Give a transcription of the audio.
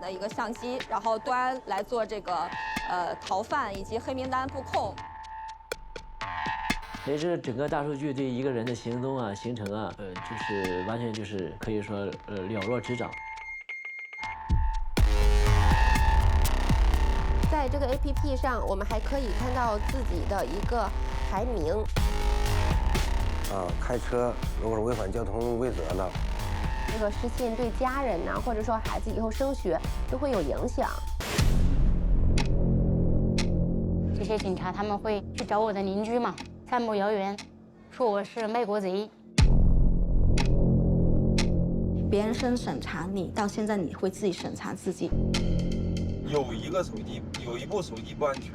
的一个相机，然后端来做这个逃犯以及黑名单布控。所以这整个大数据对一个人的行踪啊、行程啊，就是完全就是可以说了若指掌。在这个 APP 上，我们还可以看到自己的一个排名。开车如果是违反交通规则了，这个失信对家人呐，或者说孩子以后升学都会有影响。这些警察他们会去找我的邻居嘛，散布谣言，说我是卖国贼。别人先审查你，到现在你会自己审查自己。有一个手机，有一部手机不安全。